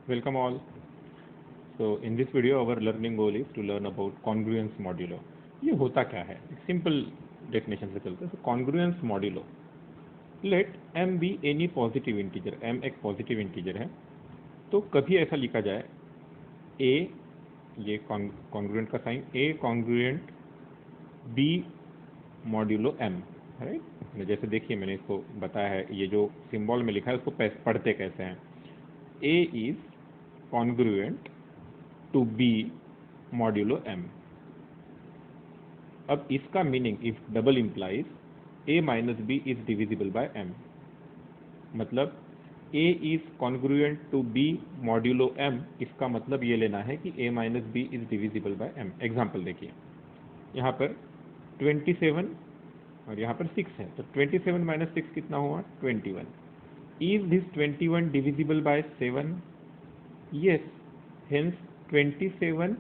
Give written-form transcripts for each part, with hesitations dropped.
Welcome all. So in this video our learning goal is to learn about congruence modulo. ये होता क्या है? Simple definition से चलते हैं. So congruence modulo. Let m be any positive integer. m एक positive integer है. तो कभी ऐसा लिखा जाए a ये कॉन्ग्रुएंट का sign a congruent b modulo m, right. जैसे देखिए मैंने इसको बताया है, ये जो सिंबल में लिखा है उसको पढ़ते कैसे हैं. a is congruent to b modulo m. अब इसका meaning if double implies a minus B is divisible by m. मतलब a is congruent to b modulo m, इसका मतलब ये लेना है कि a minus B is divisible by m. Example देखिए, यहाँ पर 27 और यहाँ पर 6 है, तो 27 माइनस 6 कितना हुआ? 21. Is this 21 divisible by 7? Yes. Hence 27,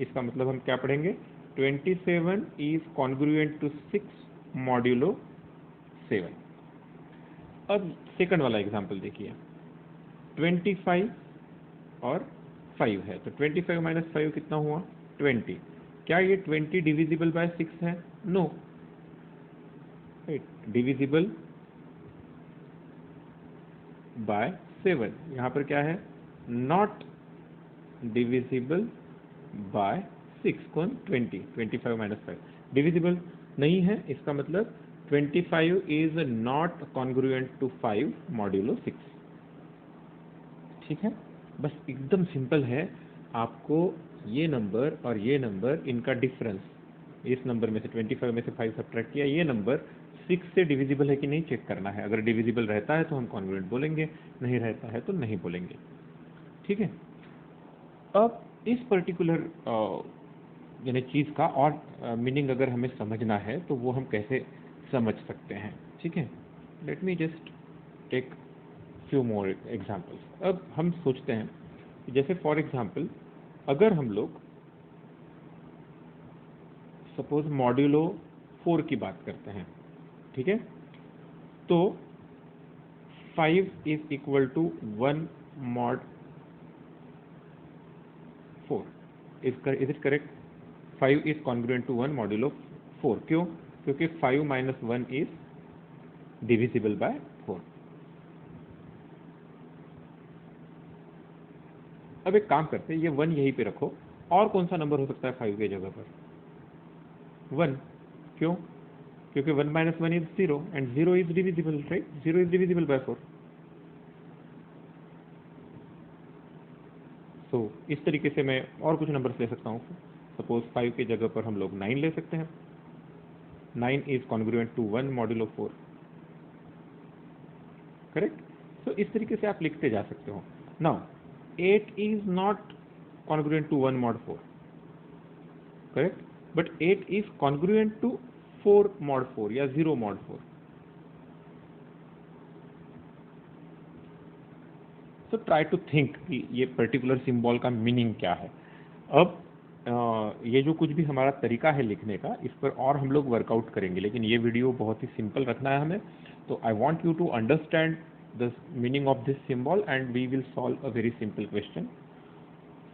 इसका मतलब हम क्या पढ़ेंगे? 27 इज कॉन्ग्रुएंट टू 6 मॉड्यूलो 7. अब सेकंड वाला एग्जांपल देखिए, 25 और 5 है, तो 25 माइनस 5 कितना हुआ? 20. क्या ये 20 डिविजिबल बाय 6 है? नो. Divisible by 7. यहाँ पर क्या है? Not divisible by 6. कौन? 20. 25 माइनस 5 डिविजिबल नहीं है, इसका मतलब 25 is not congruent to 5 modulo 6. ठीक है, बस एकदम सिंपल है. आपको ये नंबर और ये नंबर, इनका डिफरेंस, इस नंबर में से 25 में से 5 सब्ट्रैक्ट किया, ये नंबर 6 से डिविजिबल है कि नहीं चेक करना है. अगर डिविजिबल रहता है तो हम कॉन्ग्रुएंट बोलेंगे, नहीं रहता है तो नहीं बोलेंगे. ठीक है. अब इस पर्टिकुलर यानी चीज़ का और मीनिंग अगर हमें समझना है तो वो हम कैसे समझ सकते हैं. ठीक है, let me just take few more examples. अब हम सोचते हैं कि जैसे फॉर एग्जांपल अगर हम लोग सपोज मॉड्यूलो 4 की बात करते हैं, ठीक है, तो 5 is equal to 1 mod 4. Is it correct? 5 is congruent to 1 modulo 4. क्यों? क्योंकि 5 माइनस 1 इज डिविजिबल बाय 4. अब एक काम करते हैं, ये 1 यहीं पे रखो. और कौन सा नंबर हो सकता है 5 के जगह पर? 1. क्यों? क्योंकि 1 minus 1 is 0 and 0 is divisible, right. 0 is divisible by 4. तो इस तरीके से मैं और कुछ नंबर्स ले सकता हूँ. सपोज 5 के जगह पर हम लोग 9 ले सकते हैं. 9 is congruent to 1 modulo 4. Correct. तो इस तरीके से आप लिखते जा सकते हो. Now 8 is not congruent to 1 mod 4. Correct. But 8 is congruent to 4 mod 4 या 0 mod 4. So try to think कि ये पर्टिकुलर सिंबल का मीनिंग क्या है. अब ये जो कुछ भी हमारा तरीका है लिखने का, इस पर और हम लोग वर्कआउट करेंगे, लेकिन ये वीडियो बहुत ही सिंपल रखना है हमें. तो I want you to understand the meaning of this symbol and we will solve a very simple question.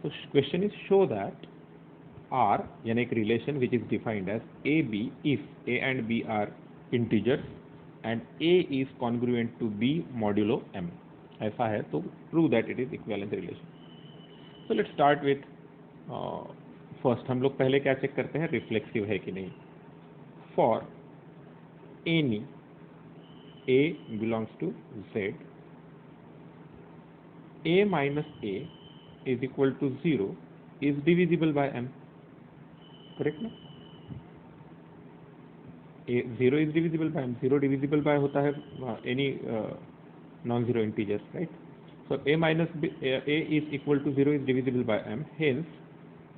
तो question is show that R यानी एक relation which is defined as A B if A and B are integers and A is congruent to B modulo M. ऐसा है तो prove that it is equivalent relation. So let's start with first. हम लोग पहले क्या check करते हैं? Reflexive है कि नहीं. For any A belongs to Z, A minus A is equal to 0 is divisible by M. Correct ना? 0 is divisible by M. 0 divisible by होता है any non zero integers, right. So A minus B, A is equal to 0 is divisible by M. Hence,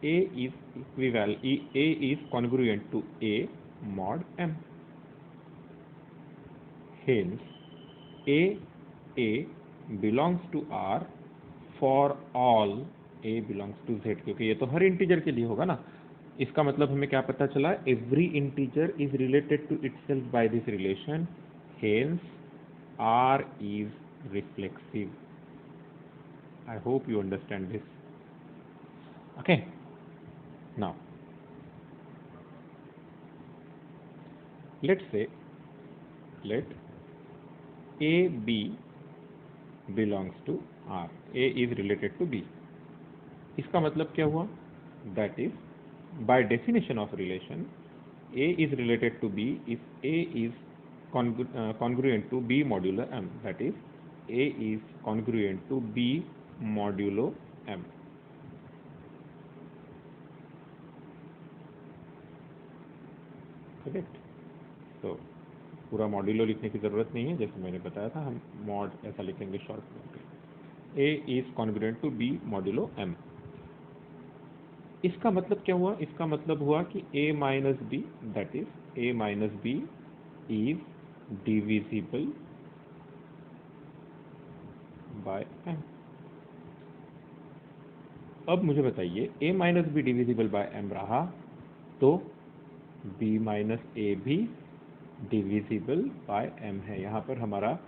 A is equivalent. A is congruent to A mod M. Hence, A belongs to R for all A belongs to Z. क्योंकि ये तो हर integer के लिए होगा ना. इसका मतलब हमें क्या पता चला? Every integer is related to itself by this relation. Hence, R is reflexive. I hope you understand this. Okay. Now, let's say let A B belongs to R. A is related to B. इसका मतलब क्या हुआ? That is, by definition of relation, A is related to B if A is congruent to B modulo M. That is, A is congruent to B modulo M. Correct? तो पूरा modulo लिखने की ज़रूरत नहीं है, जैसे मैंने बताया था हम मॉड ऐसा लिखेंगे शॉर्ट फॉर्म पे. A is congruent to B modulo M. इसका मतलब क्या हुआ? इसका मतलब हुआ कि a minus B, that is a minus B is divisible by m. अब मुझे बताइए a minus B divisible by m रहा तो b माइनस ए भी डिविजिबल बाय m है. यहाँ पर हमारा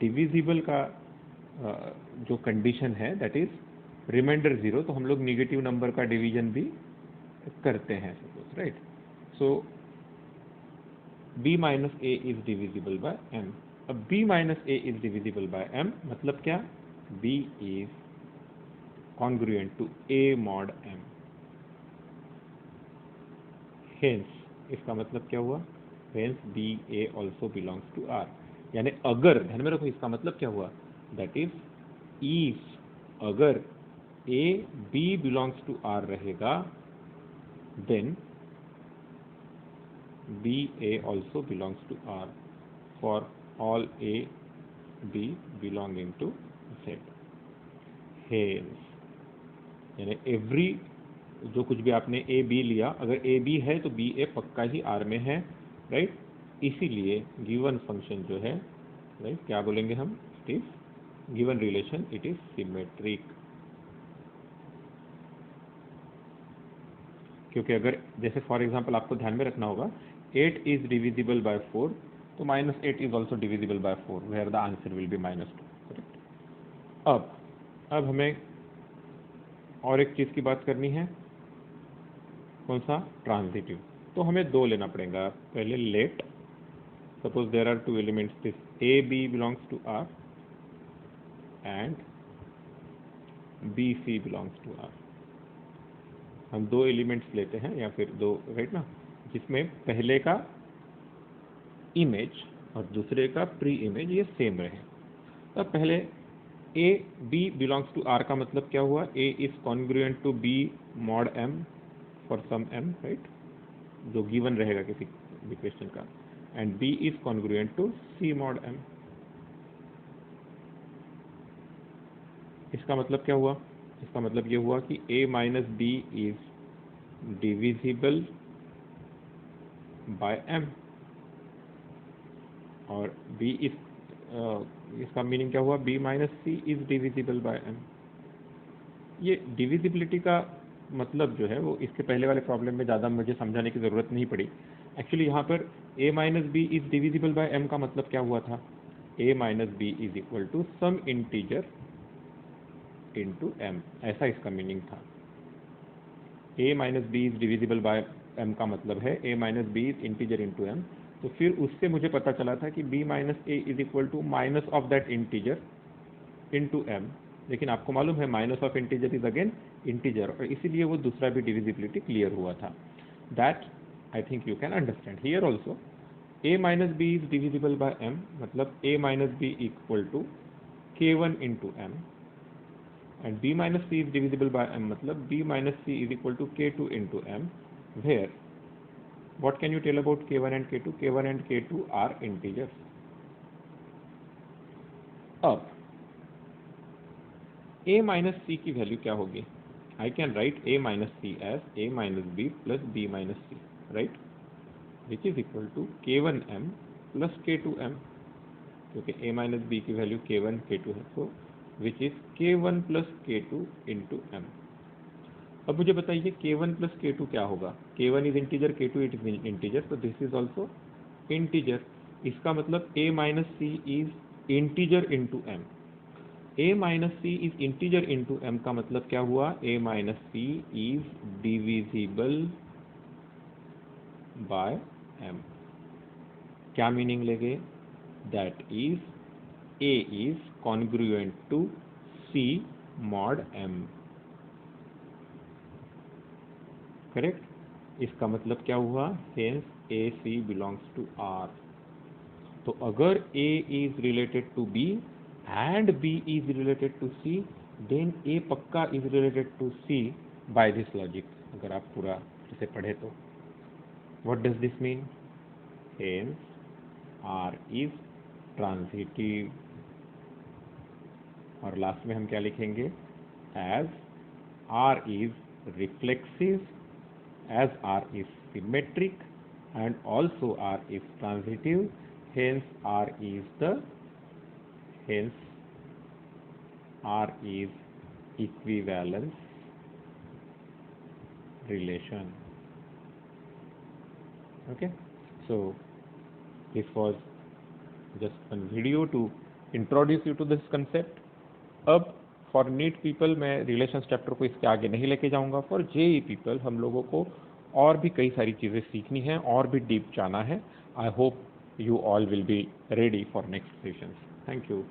डिविजिबल का जो कंडीशन है दैट इज रिमाइंडर 0, तो हम लोग निगेटिव नंबर का डिवीजन भी करते हैं suppose, right? So b minus a is divisible by m. अब b minus a is divisible by m मतलब क्या? b is congruent to a mod m. Hence इसका मतलब क्या हुआ? Hence b A also belongs to R. यानी अगर, ध्यान में रखो, इसका मतलब क्या हुआ? दैट इज इफ अगर A B belongs to R रहेगा then B A also belongs to R for all A B belonging to Z. Hence यानी एवरी, जो कुछ भी आपने ए बी लिया, अगर ए बी है तो बी ए पक्का ही आर में है, राइट? इसीलिए गिवन फंक्शन जो है, राइट, क्या बोलेंगे हम? It is given relation, it is symmetric. क्योंकि अगर जैसे फॉर एग्जांपल आपको ध्यान में रखना होगा 8 इज डिविजिबल बाय 4, तो -8 is also divisible by 4, where the answer will be -2. Correct? अब हमें और एक चीज़ की बात करनी है. कौन सा? ट्रांजिटिव. तो हमें दो लेना पड़ेगा. पहले let, suppose there are two elements, this a B belongs to R and b c belongs to R. हम दो एलिमेंट्स लेते हैं या फिर दो, राइट ना, जिसमें पहले का इमेज और दूसरे का प्री इमेज ये सेम रहे. तब पहले A B belongs to R का मतलब क्या हुआ? A is congruent to B mod M for some m, right, जो गिवन रहेगा किसी भी क्वेश्चन का, and b is congruent to c mod m. इसका मतलब क्या हुआ? इसका मतलब ये हुआ कि a minus B is divisible by m और b इज, इसका मीनिंग क्या हुआ? b minus c is divisible by m. ये डिविजिबिलिटी का मतलब जो है वो इसके पहले वाले प्रॉब्लम में ज़्यादा मुझे समझाने की ज़रूरत नहीं पड़ी. एक्चुअली यहाँ पर a minus B is divisible by m का मतलब क्या हुआ था? a minus B is equal to some integer into m, ऐसा इसका मीनिंग था. a minus B is divisible by m का मतलब है a minus B is integer into m. तो फिर उससे मुझे पता चला था कि b minus a is equal to minus of that integer into m. लेकिन आपको मालूम है minus of integer is again integer, और इसीलिए वो दूसरा भी डिविजिबिलिटी क्लियर हुआ था. That I think you can understand. Here also a minus B is divisible by m मतलब a minus b equal to k1 into m, and b minus c is divisible by m मतलब b minus c is equal to k2 into m, where what can you tell about k1 and k2? k1 and k2 are integers. अब a minus c की value क्या होगी? I can write a minus c as a minus b plus b minus c, right, which is equal to k1m plus k2m, क्योंकि a minus b की value k1 k2 है, तो which is k1 plus k2 into m. अब मुझे बताइए k1 plus k2 क्या होगा? k1 is integer, k2 is integer, तो दिस इज ऑल्सो इंटीजर. इसका मतलब a minus c is integer into m. a minus c is integer into m का मतलब क्या हुआ, a minus c is divisible by m। क्या meaning लेंगे, that is a is congruent to c mod m। Correct. इसका मतलब क्या हुआ, hence a c belongs to R। तो अगर A is related to B and B is related to C, then A पक्का is related to C by this logic. अगर आप पूरा इसे पढ़े तो what does this mean, hence R is transitive. और लास्ट में हम क्या लिखेंगे, as R is reflexive, as R is symmetric and also R is transitive, hence R is equivalence relation. Okay, so this was just a video to introduce you to this concept. अब for NEET people मैं relations chapter को इसके आगे नहीं लेके जाऊंगा। For JEE people हम लोगों को और भी कई सारी चीज़ें सीखनी है और भी डीप जाना है। I hope you all will be ready for next sessions. Thank you.